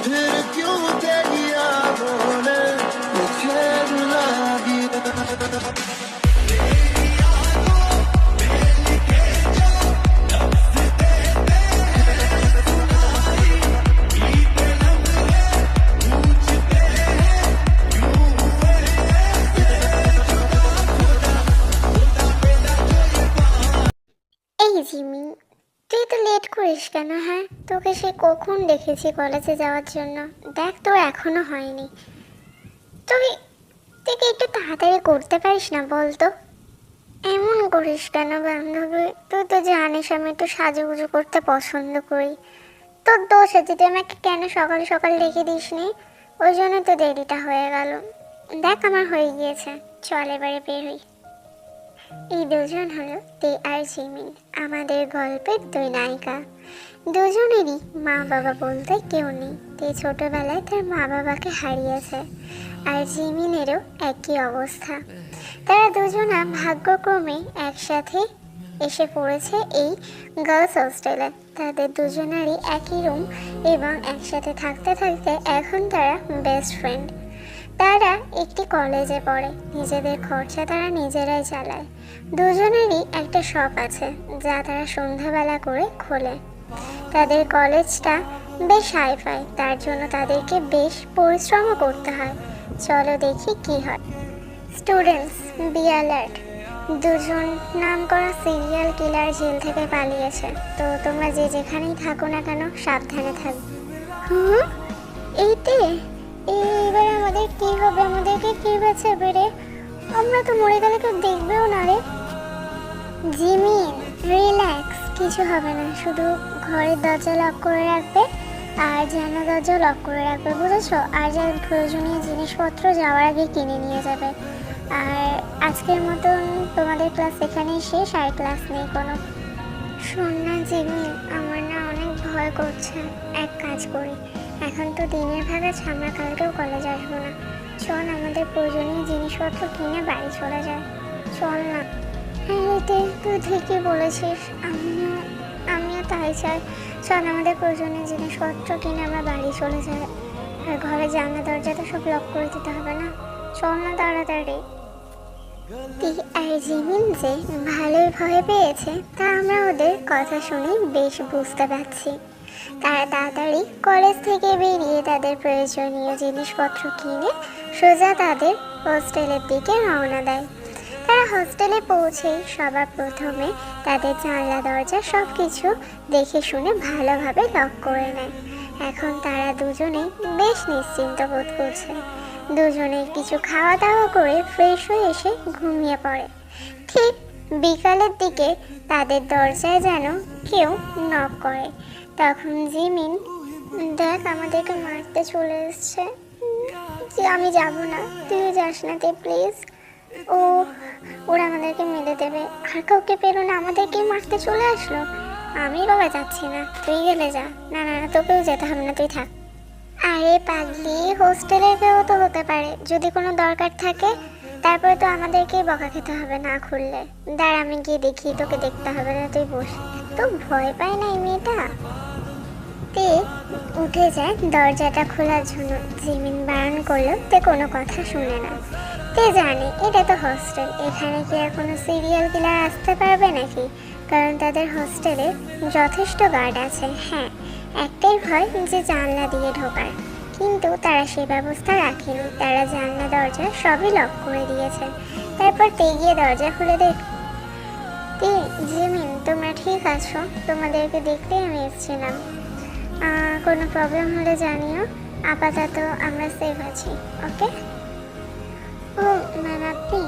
फिर क्यों तेरी यादों ने मुझे रुला दिया। এই জিমি, তুই তো লেট করিস কেন? হ্যাঁ, তোকে সে কখন দেখেছি কলেজে যাওয়ার জন্য। দেখ, তোর এখনো হয়নি। তুই তুই কি একটু তাড়াতাড়ি করতে পারিস না বল তো? এমন করিস কেন বান্ধবী? তুই তো জানিস আমি একটু সাজুগুজু করতে পছন্দ করি। তোর দোষ আছে, তুই আমাকে কেন সকাল সকাল ডেকে দিসনি? ওই জন্য তো দেরিটা হয়ে গেল। দেখ, আমার হয়ে গিয়েছে, চল এবারে বের হই। এই দুজন হলো তে আর জিমিন, আমাদের গল্পের দুই নায়িকা। দুজনেরই মা বাবা বলতে কেউ নেই। তে ছোটবেলায় তার মা বাবাকে হারিয়েছে, আর জিমিনেরও একই অবস্থা। তারা দুজনা ভাগ্যক্রমে একসাথে এসে পড়েছে এই গার্লস হোস্টেলে। তাদের দুজনারই একই রুম এবং একসাথে থাকতে থাকতে এখন তারা বেস্ট ফ্রেন্ড। তারা একটি কলেজে পড়ে, নিজেদের খরচা তারা নিজেরাই চালায়। দুজনেরই একটা শপ আছে যা তারা সন্ধ্যাবেলা করে খোলে। তাদের কলেজটা বেশ হাইফাই, তার জন্য তাদেরকে বেশ পরিশ্রমও করতে হয়। চলো দেখি কি হয়। Students, be alert! দুজন নামকরা সিরিয়াল কিলার জেল থেকে পালিয়েছে। তো তোমরা যে যেখানেই থাকো না কেন সাবধানে থাকবে। হুম, এইতে এবার আমাদের কি হবে? আমাদেরকে কি বাঁচাবে রে? আমরা তো মরে গেলে কেউ দেখবেও না রে। জিমিন, রিল্যাক্স, কিছু হবে না। শুধু ঘরের দরজা লক করে রাখবে আর জানলা দরজা লক করে রাখবে, বুঝেছো? আর যা প্রয়োজনীয় জিনিসপত্র যাওয়ার আগে কিনে নিয়ে যাবে। আর আজকের মতন তোমাদের ক্লাস এখানেই শেষ, আর ক্লাস নেই কোনো। শোন না জিমিন, আমার না অনেক ভয় করছে। এক কাজ করি, এখন তো দিনের ভাগ আছে, আমরা কালকেও কলেজ আসবো না। চল আমাদের প্রয়োজনীয় জিনিসপত্র কিনে বাড়ি চলে যায়। চল না। হ্যাঁ, তুই ঠিকই বলেছিস, আমিও তাই চাই। চল আমাদের প্রয়োজনীয় জিনিসপত্র কিনে আমরা বাড়ি চলে যাই। আর ঘরে জানলা দরজা তো সব লক করে দিতে হবে না? চল না তাড়াতাড়ি। আর জিমিন যে ভালোই ভয় পেয়েছে তা আমরা ওদের কথা শুনে বেশ বুঝতে পারছি। তারা তাড়াতাড়ি কলেজ থেকে বেরিয়ে তাদের প্রয়োজনীয় জিনিসপত্র কিনে সোজা তাদের হোস্টেলের দিকে রওনা দেয়। তারা হোস্টেলে পৌঁছেই সবার প্রথমে তাদের জানলা দরজা সব কিছু দেখে শুনে ভালোভাবে লক করে নেয়। এখন তারা দুজনেই বেশ নিশ্চিন্ত বোধ করছে। দুজনে কিছু খাওয়া দাওয়া করে ফ্রেশ হয়ে এসে ঘুমিয়ে পড়ে। ঠিক বিকালের দিকে তাদের দরজায় যেন কেউ নক করে। তখন জিমিন, দেখ আমাদেরকে মারতে চলে এসছে। যে আমি যাব না, তুই যাস না তে প্লিজ। ওরা আমাদেরকে মেরে দেবে। আর কাউকে পেরো না, আমাদেরকে মারতে চলে আসলো। আমি বাবা যাচ্ছি না, তুই গেলে যা। না না না, তোকেও যেতে হবে না, তুই থাক। আরে পাগলি, হোস্টেলের কেউ তো হতে পারে, যদি কোনো দরকার থাকে। তারপরে তো আমাদেরকেই বকা খেতে হবে না খুললে। দাঁড়া, আমি গিয়ে দেখি, তোকে দেখতে হবে না, তুই বস। তো ভয় পায় না এই মেয়েটা। তে উঠে যায় দরজাটা খোলার জন্য। জিমিন বারণ করলেও তে কোনো কথা শুনে না। তে জানে এটা তো হোস্টেল, এখানে কি আর কোনো সিরিয়াল কিলার আসতে পারবে নাকি? কারণ তাদের হোস্টেলে যথেষ্ট গার্ড আছে। হ্যাঁ, একটাই ভয় যে জানলা দিয়ে ঢোকার, কিন্তু তারা সেই ব্যবস্থা রাখেনি। তারা জানলা দরজা সবই লক করে দিয়েছে। তারপর তে গিয়ে দরজা খুলে দেখ। তে, জিমিন, তোমরা ঠিক আছো? তোমাদেরকে দেখতেই আমি এসেছিলাম। কোনো প্রবলেম হলে জানিও। আপাতত আমরা সেফ আছি, ওকে? ও ম্যাম, আপনি?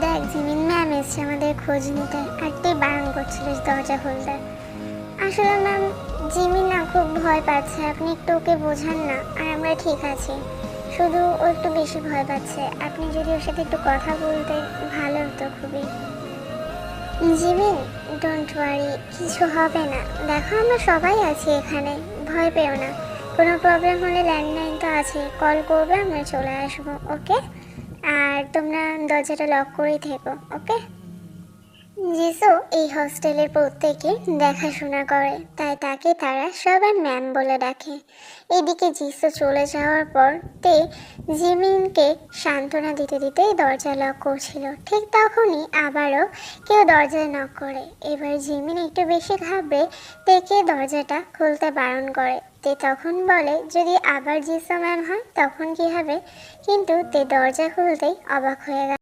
দেখ জিমিন ম্যাম এসছে আমাদের খোঁজ নিতে, আর তুই বারণ করছিলিস দরজা খুলতে। আসলে ম্যাম, জিমিন না খুব ভয় পাচ্ছে, আপনি একটু ওকে বোঝান না। আর আমরা ঠিক আছি, শুধু ও একটু বেশি ভয় পাচ্ছে। আপনি যদি ওর সাথে একটু কথা বলতে ভালো হতো খুবই। জিমিন, ডোন্ট ওয়ারি, কিছু হবে না। দেখো আমরা সবাই আছি এখানে, ভয় পেও না। কোনো প্রবলেম হলে ল্যান্ডলাইন তো আছে, কল করবে, আমরা চলে আসবো, ওকে? আর তোমরা দরজাটা লক করেই থেকো, ওকে? জিসু এই হস্টেলের প্রত্যেকে দেখাশোনা করে, তাই তাকে তারা সবাই ম্যাম বলে ডাকে। এদিকে জিসু চলে যাওয়ার পর তে জিমিনকে সান্ত্বনা দিতে দিতেই দরজা লক করছিল। ঠিক তখনই আবারও কেউ দরজায় নক করে। এবার জিমিন একটু বেশি ঘাবড়ে তেকে দরজাটা খুলতে বারণ করে। তে তখন বলে যদি আবার জিসু ম্যাম হয় তখন কি হবে, কিন্তু তে দরজা খুলতেই অবাক হয়ে গেল।